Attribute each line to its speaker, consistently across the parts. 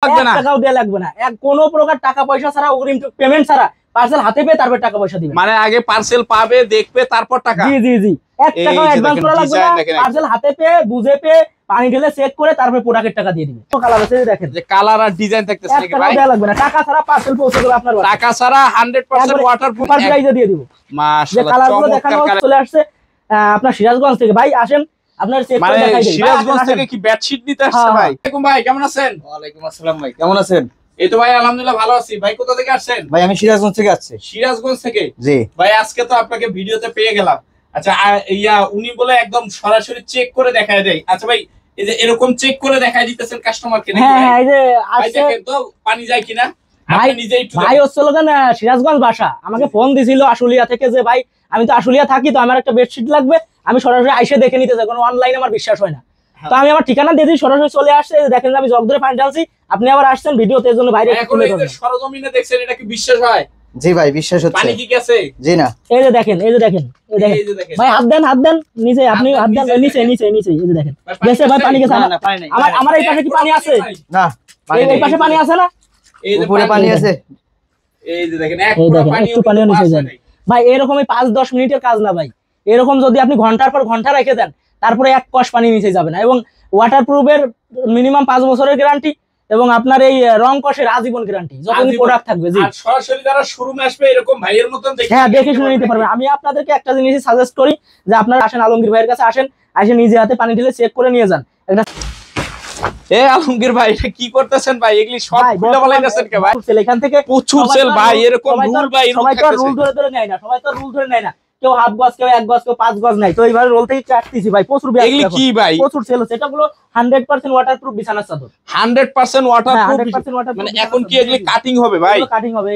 Speaker 1: লাগবে না,
Speaker 2: টাকাও দেয়া লাগবে না, কোনো প্রকার টাকা পয়সা ছাড়া, অগ্রিম পেমেন্ট ছাড়া পার্সেল হাতে পেয়ে তারপর টাকা পয়সা দিবেন।
Speaker 1: মানে আগে পার্সেল পাবে, দেখবে, তারপর টাকা।
Speaker 2: জি জি জি, 1 টাকাও অ্যাডভান্স করা লাগবে না, পার্সেল হাতে পেয়ে বুঝে পেয়ে পানি ঢেলে চেক করে তারপর প্রোডাক্টের টাকা দিয়ে দিবেন। তো কালার আছে দেখেন,
Speaker 1: যে কালার আর ডিজাইন থাকতেছে নাকি ভাই?
Speaker 2: দেয়া লাগবে না, টাকা ছাড়া পার্সেল পৌঁছে যাবে আপনার বাসায়।
Speaker 1: টাকা ছাড়া 100% ওয়াটারপ্রুফ
Speaker 2: প্রাইসে দিয়ে দিব।
Speaker 1: মাশাআল্লাহ,
Speaker 2: কালারগুলো দেখানো চলে আসছে আপনার সিরাজগঞ্জ থেকে। ভাই আসেন, আপনার চেক করে দেখাই দেই।
Speaker 1: সিরাজগঞ্জ থেকে কি বেডশিট নিতে আসছে ভাই? আসসালামু ভাই, কেমন আছেন?
Speaker 3: ওয়ালাইকুম আসসালাম ভাই, কেমন আছেন?
Speaker 1: এই তো ভাই আলহামদুলিল্লাহ ভালো আছি। ভাই কোথা থেকে আসছেন?
Speaker 3: ভাই আমি সিরাজগঞ্জ থেকে আসছি।
Speaker 1: সিরাজগঞ্জ থেকে?
Speaker 3: জি
Speaker 1: ভাই আজকে তো আপনাকে ভিডিওতে পেয়ে গেলাম। আচ্ছা উনি বলে একদম সরাসরি চেক করে দেখায় দেয়। আচ্ছা ভাই, এই যে এরকম চেক করে দেখায় দিতেছেন কাস্টমারকে নাকি?
Speaker 2: হ্যাঁ এই যে
Speaker 1: ভাই দেখেন তো পানি যায় কিনা।
Speaker 2: ভাই নিজেই ভাই হচ্ছে লোকেন সিরাজগঞ্জ বাসা, আমাকে ফোন দিছিল আশুলিয়া থেকে যে ভাই আমি তো আশুলিয়া থাকি, তো আমার একটা বেডশিট লাগবে, আমি সরাসরি আইসে দেখে নিতে চাই, কারণ অনলাইনে আমার বিশ্বাস হয় না। তো আমি আমার ঠিকানা দিয়ে দিই, সরাসরি চলে আসছে, দেখেন আমি জগ ধরে পানি ঢালছি, আপনি আবার আসছেন ভিডিওতে, এর জন্য বাইরে
Speaker 1: এখন এই যে সরজমিনে দেখছেন, এটা কি বিশ্বাস হয়?
Speaker 3: জি ভাই বিশ্বাস হচ্ছে।
Speaker 1: পানি কি গেছে?
Speaker 3: জি না।
Speaker 2: এই যে দেখেন, এই যে দেখেন, এই যে দেখেন ভাই, হাত দেন নিচে, আপনি হাত দেন নিচে নিচে নিচে, এই যে দেখেন গেছে ভাই, পানি গেছে। আমার এই পাশে কি পানি আছে?
Speaker 3: না,
Speaker 2: এই পাশে পানি আছে না?
Speaker 1: এই যে
Speaker 3: উপরে পানি আছে,
Speaker 1: এই যে দেখেন এক পুরো পানি,
Speaker 2: একটু পানিও নিচে যায় ভাই। এরকমই 5-10 মিনিটের কাজ না ভাই, এরকম যদি আপনি ঘন্টার পর ঘন্টা রেখে দেন, তারপরে এক কষ পানি নিচে যাবে না। এবং ওয়াটারপ্রুফের মিনিমাম 5 বছরের গ্যারান্টি, এবং আপনার এই রং কষের আজীবন গ্যারান্টি যতদিন প্রোডাক্ট থাকবে। জি,
Speaker 1: আর সরাসরি যারা শোরুমে আসবে এরকম ভাইয়ের মতন দেখে,
Speaker 2: হ্যাঁ দেখে শুনে নিতে পারবে। আমি আপনাদেরকে একটা জিনিস সাজেস্ট করি যে আপনারা আসেন আলমগীর ভাইয়ের কাছে, আসেন এসে নিজে হাতে পানি ঢেলে চেক করে নিয়ে যান।
Speaker 1: এ আলমগীর ভাই এটা কি করতেছেন ভাই? এগুলি সব খুলে বলাইতেছেন কে ভাই?
Speaker 2: এখান থেকে
Speaker 1: প্রচুর সেল ভাই, এরকম রুল ভাই,
Speaker 2: সবাই তো রুল ধরে নেয় না, সবাই তো রুল ধরে নেয় না, কেউ হাফ গজ, কেউ 1 গজ, কেউ 5 গজ নাই। তো এইভাবে রোল থেকে কাটতেছি ভাই, প্রচুর
Speaker 1: এগুলি কি ভাই?
Speaker 2: প্রচুর সেল হচ্ছে। এটাগুলো 100% ওয়াটারপ্রুফ বিছানার চাদর।
Speaker 1: 100% ওয়াটারপ্রুফ। মানে এখন কি এগুলি কাটিং হবে ভাই?
Speaker 2: কাটিং হবে।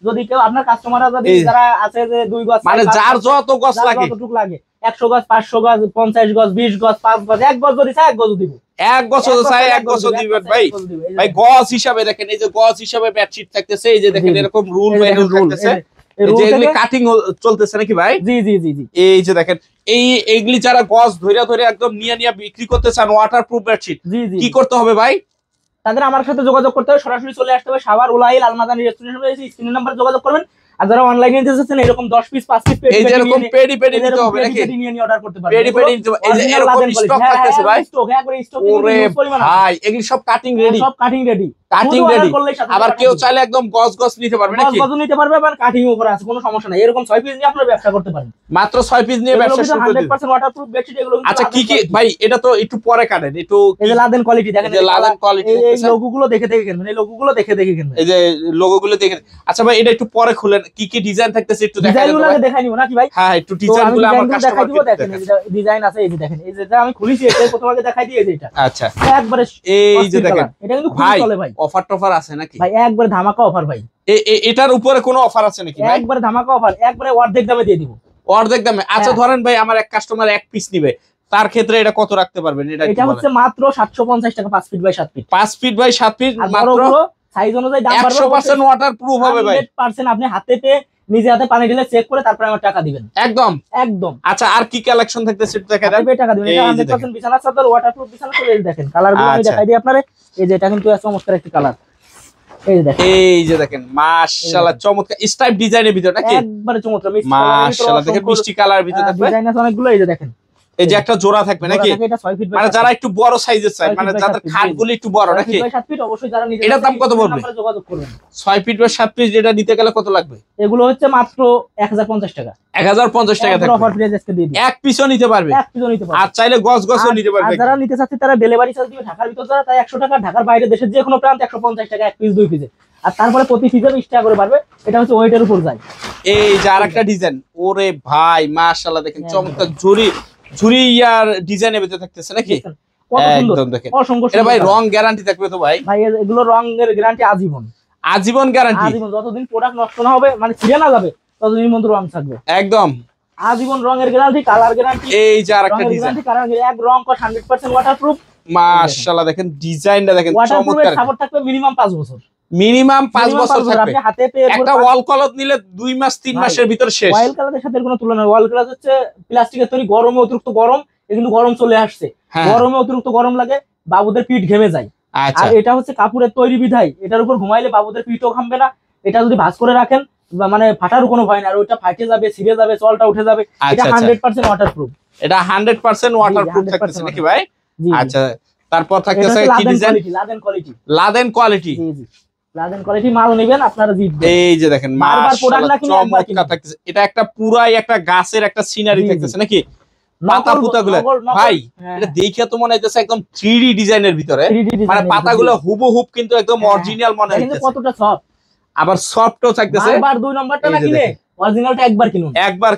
Speaker 2: যদি কেউ আপনার কাস্টমাররা যদি যারা আছে যে 2 গজ,
Speaker 1: মানে যার যত গজ লাগে,
Speaker 2: যতটুকু লাগে, 100 গজ, 500 গজ, 50 গজ, 20 গজ, 5 গজ, 1 গজ যদি চাই 1 গজ দিব,
Speaker 1: 1 গজ চাই 1 গজ দিবেন ভাই। ভাই গজ হিসাবে দেখেন, এই যে গজ হিসাবে বেডশিট থাকতেছে, এই যে দেখেন এরকম রুল ম্যানুয়াল থাকতেছে, এই যে এগুলি কাটিং চলতেছে নাকি ভাই?
Speaker 2: জি জি জি জি।
Speaker 1: এই যে দেখেন এইগুলি যারা গজ ধরে ধরে একদম নিয়ে বিক্রি করতে চান ওয়াটারপ্রুফ বেডশিট, কি করতে হবে ভাই?
Speaker 2: তাদের আমার সাথে যোগাযোগ করতে হবে, সরাসরি চলে আসতে হবে সাভার উলাইল আলমাদানি রেস্টুরেন্টে, স্ক্রিনের নাম্বারে যোগাযোগ করবেন। আর যারা অনলাইনে নিতে চাচ্ছেন এরকম 10 পিস 5 পিস
Speaker 1: এই যে এরকম পেডি নিতে হবে নাকি?
Speaker 2: নিয়ে অর্ডার করতে পারবেন।
Speaker 1: পেডি এই যে এরকম স্টক থাকতেছে ভাই,
Speaker 2: স্টক একবারে স্টক।
Speaker 1: ওরে ভাই এগুলি সব কাটিং রেডি,
Speaker 2: সব কাটিং রেডি।
Speaker 1: আবার কেউ চাইলে একদম গজ গজ নিতে পারবে নাকি?
Speaker 2: গজ নিতে পারবে, আবার কাটিং উপরে আছে, কোনো সমস্যা নাই। এরকম 6 পিস নিয়ে আপনারা ব্যবসা করতে পারেন,
Speaker 1: মাত্র 6 পিস নিয়ে ব্যবসা শুরু করতে।
Speaker 2: 100% ওয়াটারপ্রুফ বেডশিট এগুলো।
Speaker 1: আচ্ছা কি কি ভাই, এটা তো একটু পরে কাটেন, একটু
Speaker 2: এই যে লাদেন কোয়ালিটি দেখেন,
Speaker 1: এই যে লাদেন কোয়ালিটি,
Speaker 2: এই লোগোগুলো দেখে কিনবেন, এই লোগোগুলো দেখে কিনবেন,
Speaker 1: এই যে লোগোগুলো দেখে। আচ্ছা ভাই এটা একটু পরে খুলেন, কি কি ডিজাইন থাকতেছে একটু দেখাই দেন ভাই।
Speaker 2: দেখাই নিব নাকি ভাই?
Speaker 1: হ্যাঁ একটু ডিজাইনগুলো আমার কাস্টমারকে
Speaker 2: দেখেন। এই যে ডিজাইন আছে, এই যে দেখেন, এই যেটা আমি খুলেছি এটা প্রথম আগে দেখাই দিয়ে এটা।
Speaker 1: আচ্ছা
Speaker 2: একবারে
Speaker 1: এই যে দেখেন,
Speaker 2: এটা কিন্তু খুব চলে ভাই।
Speaker 1: অফার টফার আছে নাকি
Speaker 2: ভাই? একবারে ধামাকা অফার ভাই।
Speaker 1: এটার উপরে কোনো অফার আছে নাকি ভাই?
Speaker 2: একবারে ধামাকা অফার, একবারে অর্ধেক দামে দিয়ে দিব।
Speaker 1: অর্ধেক দামে? আচ্ছা ধরেন ভাই আমার এক কাস্টমার 1 পিস নিবে, তার ক্ষেত্রে এটা কত রাখতে পারবেন?
Speaker 2: এটা হচ্ছে মাত্র 750 টাকা, 5 feet by 7 feet.
Speaker 1: 5 feet by 7 feet, মাত্র
Speaker 2: সাইজ অনুযায়ী দাম
Speaker 1: 100% ওয়াটারপ্রুফ হবে ভাই।
Speaker 2: 100% আপনি হাতে পেয়ে নিজে হাতে পানি ঢেলে চেক করে তারপরে আমার টাকা দিবেন একদম একদম।
Speaker 1: আচ্ছা আর কি কালেকশন থাকতেছে সেটা দেখা দেন,
Speaker 2: টাকা দিবেন। এটা 100% বিছানার চাদর, ওয়াটারপ্রুফ বিছানা। চলে দেখেন কালারগুলো আমি দেখাই দিই আপনারে। এই যে এটা কিন্তু চমৎকার একটা কালার, এই যে দেখেন মাশাআল্লাহ চমৎকার স্টাইপ ডিজাইনের ভিতর নাকি? একবারে চমৎকার মাশাআল্লাহ, দেখেন মিষ্টি কালার ভিতর থাকবে, ডিজাইন আছে অনেকগুলো। এই যে দেখেন এই যে একটা জোড়া থাকবে নাকি? মানে যারা একটু বড় সাইজের চাই, মানে যাদের খাটগুলো একটু বড় নাকি? 7 ফিট অবশ্যই যারা নিতে, এটার দাম কত পড়বে? যোগাযোগ করবেন। 6 ফিট বা 7 ফিট যেটা নিতে গেলে কত লাগবে? এগুলো হচ্ছে মাত্র 1050 টাকা। 1050 টাকা থাকবে, অফার প্রাইস আজকে দিয়ে দিই। এক পিসও নিতে পারবে, এক পিসও নিতে পারবে। আর চাইলে গজও নিতে পারবে। আর যারা নিতে চাচ্ছে তারা ডেলিভারি চার্জ দিবে ঢাকার ভিতর, যারা তাই 100 টাকা, ঢাকার বাইরে দেশের যে কোনো প্রান্তে 150 টাকা এক পিস 2 পিসে। আর তারপরে প্রতি পিসে 20 টাকা করে পারবে। এটা হচ্ছে ওয়েটের উপর যায়। এই যে আরেকটা ডিজাইন, ওরে ভাই মাশাআল্লাহ দেখেন চমৎকার ঝুরি ইয়ার ডিজাইনের ভিতরে থাকতেছে নাকি? একদম দেখেন এটা ভাই রং গ্যারান্টি থাকবে তো ভাই? ভাই এগুলো রঙের গ্যারান্টি আজীবন, আজীবন গ্যারান্টি। আজীবন, যতদিন প্রোডাক্ট নষ্ট না হবে, মানে ছিঁড়ে না যাবে, ততদিন মধ্যে রং থাকবে একদম আজীবন। রঙের গ্যারান্টি, কালার গ্যারান্টি। এই যে আরেকটা ডিজাইন, কালার এক রং কো 100% ওয়াটারপ্রুফ। মাশাআল্লাহ দেখেন ডিজাইনটা দেখেন চমৎকার। সাপোর্ট থাকবে মিনিমাম 5 বছর, মিনিমাম 5 বছর থাকবে। আপনি হাতে পেয়ে একটা ওয়াল কলর নিলে 2 মাস 3 মাসের ভিতর শেষ। ওয়াল কালারের সাথে কোনো তুলনা নেই। ওয়াল কালার হচ্ছে প্লাস্টিকের তৈরি, গরমে অতিরিক্ত গরম, কিন্তু গরম চলে আসছে, গরমে অতিরিক্ত গরম লাগে, বাবুদের পিঠ ঘেমে যায়,
Speaker 1: আচ্ছা
Speaker 2: আর এটা হচ্ছে কাপড়ের তৈরি বিধাই, এটার উপর ঘুমাইলে বাবুদের পিঠও ঘামবে না। এটা যদি ভাঁজ করে রাখেন মানে ফাটারও কোনো ভয় না, আর ওইটা ফাটে যাবে, ছিঁড়ে যাবে, চলটা উঠে যাবে। এটা 100% ওয়াটারপ্রুফ।
Speaker 1: এটা 100% ওয়াটারপ্রুফ থাকতেছে নাকি ভাই? আচ্ছা, তারপর থাকতেছে কি ডিজাইন? লাদেন কোয়ালিটি।
Speaker 2: জি জি, লাদেন কোয়ালিটি মাল নেবেন আপনারা জিতবেন।
Speaker 1: এই যে দেখেন মাশাআল্লাহ চমৎকার থাকতেছে। এটা একটা পুরাই একটা গাছের একটা সিনারি থাকতেছে নাকি? পাতা পুতাগুলো ভাই এটা দেখে তো মনে হইতেছে একদম 3D ডিজাইনের ভিতরে, মানে পাতাগুলো হুবহুব কিন্তু একদম অরিজিনাল মনে হইতেছে।
Speaker 2: কতটা সফট,
Speaker 1: আবার সফটও থাকতেছে।
Speaker 2: বারবার 2 নম্বরটা না কিনে অরিজিনালটা একবার কিনুন, একবার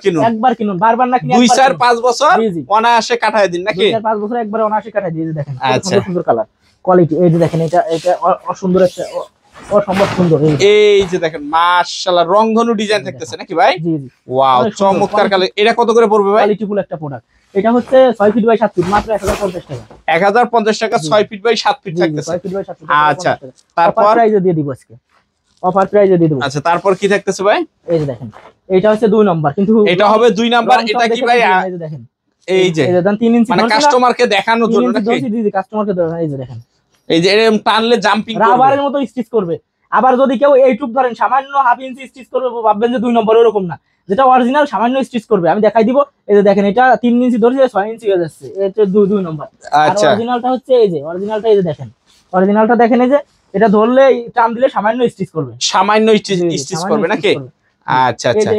Speaker 2: কিনুন, বারবার না কিনে
Speaker 1: 2-4-5 বছর অনায়াসে কাটায় দিন নাকি?
Speaker 2: 2-4-5 বছর একবার অনায়াসে কাটায় দিয়ে দেখেন। আচ্ছা, সুন্দর কালার কোয়ালিটি। এই যে দেখেন এটা অসুন্দর একটা অসম্ভব সুন্দর।
Speaker 1: এই যে দেখেন মাশাআল্লাহ রংধনু ডিজাইন থাকতেছে নাকি ভাই?
Speaker 2: জি জি,
Speaker 1: ওয়াও চমৎকার কালার। এটা কত করে পড়বে ভাই?
Speaker 2: কোয়ালিটিফুল একটা প্রোডাক্ট। এটা হচ্ছে 6 ফিট বাই 7 ফিট, মাত্র 1050 টাকা।
Speaker 1: 1050 টাকা 6 ফিট বাই 7 ফিট থাকতেছে।
Speaker 2: 6 ফিট বাই 7 ফিট।
Speaker 1: আচ্ছা, তারপর
Speaker 2: অফার প্রাইসে দিয়ে দিব আজকে, অফার প্রাইসে দিয়ে দিব।
Speaker 1: আচ্ছা, তারপর কি থাকতেছে ভাই?
Speaker 2: এই যে দেখেন এটা হচ্ছে 2 নাম্বার, কিন্তু
Speaker 1: এটা হবে 2 নাম্বার। এটা কি ভাই?
Speaker 2: এই যে দেখেন,
Speaker 1: এই যে
Speaker 2: দেন 3 ইঞ্চি
Speaker 1: মানে কাস্টমারকে দেখানোর জন্য নাকি?
Speaker 2: জি জি, কাস্টমারকে দেখানো। এই যে দেখেন,
Speaker 1: এই যে এরকম টানলে জাম্পিং করবে,
Speaker 2: রাবারের মতো স্টিচ করবে। আবার যদি কেউ এইটুক ধরেন সামান্য হাফ ইঞ্চি স্টিচ করবে, ভাববেন যে 2 নম্বর, এরকম না, যেটা অরিজিনাল সামান্য স্টিচ করবে। আমি দেখাই দিব। এই যে দেখেন এটা 3 ইঞ্চি ধরছে, 6 ইঞ্চি হয়ে যাচ্ছে, এটা 2 নম্বর।
Speaker 1: আচ্ছা,
Speaker 2: অরিজিনালটা হচ্ছে এই যে অরিজিনালটা, এই যে দেখেন অরিজিনালটা দেখেন, এই যে এটা ধরলে টান দিলে সামান্য স্টিচ করবে,
Speaker 1: সামান্য স্টিচ করবে নাকি? আচ্ছা আচ্ছা,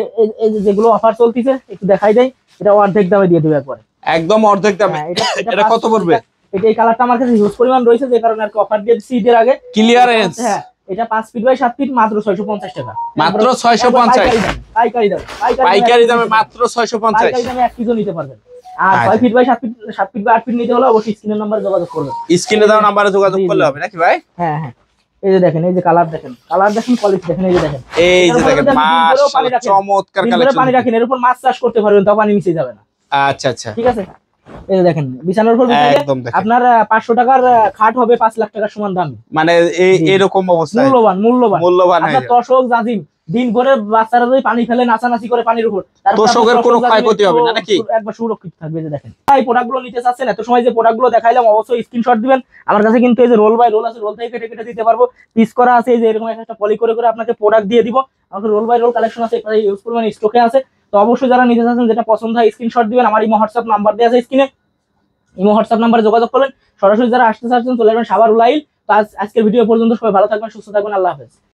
Speaker 2: এই যে যেগুলো অফার চলতিছে একটু দেখাই দেই। এটা অর্ধেক দামে দিয়ে দেব একবারে,
Speaker 1: একদম অর্ধেক দামে। এটা কত পড়বে?
Speaker 2: এটা এই কালারটা আমার কাছে হিউজ পরিমাণ রয়েছে, যে কারণে আর কি অফার দিয়ে দিচ্ছি ঈদের আগে।
Speaker 1: ক্লিয়ারেন্স।
Speaker 2: হ্যাঁ, এটা 5 ফিট বাই 7 ফিট, মাত্র 650 টাকা।
Speaker 1: মাত্র 650? পাইকারি দামে মাত্র 650?
Speaker 2: পাইকারি দামে 1 পিসও নিতে পারবেন। আর 6 feet by 7 feet, 7 feet by 8 feet নিতে হলে অবশ্যই স্ক্রিনের নম্বরে যোগাযোগ করবেন।
Speaker 1: স্ক্রিনে দেওয়া নম্বরে যোগাযোগ করলে হবে নাকি ভাই?
Speaker 2: হ্যাঁ হ্যাঁ, এই যে দেখেন, এই যে কালার দেখেন, কোয়ালিটি দেখেন। এই যে দেখেন,
Speaker 1: এই যে দেখেন মাশাআল্লাহ চমৎকার কালেকশন।
Speaker 2: পানি রাখেন, এর উপর মাছ চাষ করতে পারবেন, তাও পানি মিশে যাবে না।
Speaker 1: আচ্ছা আচ্ছা,
Speaker 2: ঠিক আছে। এই যে দেখেন বিছানার উপর বিছাইলে আপনার 500 টাকার খাট হবে 5 লাখ টাকার সমান দাম,
Speaker 1: মানে এরকম অবস্থা।
Speaker 2: মূল্যবান আপনার তোষক জাজিম দিন ভরে বাচ্চারা যদি পানি ফেলে নাচানাচি করে পানির উপর,
Speaker 1: তোষকের কোনো ক্ষয়ক্ষতি হবে না নাকি?
Speaker 2: একবার সুরক্ষিত থাকবে। যে দেখেন এই প্রোডাক্টগুলো নিতে চাচ্ছেন, এত সময় যে প্রোডাক্টগুলো দেখাইলাম অবশ্যই স্ক্রিনশট দিবেন। আমার কাছে কিন্তু এই যে রোল বাই রোল আছে, রোল থেকে কেটে কেটে দিতে পারবো, পিস করা আছে। এই যে এরকম একটা পলি করে করে আপনাকে প্রোডাক্ট দিয়ে দিব। আমাদের রোল বাই রোল কালেকশন আছে, এটা ইউজ পরিমাণ স্টকে আছে। তো অবশ্যই যারা নিতে চাচ্ছেন, যেটা পছন্দ হয় স্ক্রিনশট দিবেন। আমার ইমো হোয়াটসঅ্যাপ নাম্বার দেওয়া আছে স্ক্রিনে, ইমো হোয়াটসঅ্যাপ নাম্বারে যোগাযোগ করবেন। সরাসরি যারা আসতে চাচ্ছেন চলে যাবেন সাভার উলাইল। তো আজকের ভিডিও পর্যন্ত, সবাই ভালো থাকবেন, সুস্থ থাকবেন, আল্লাহ হাফেজ।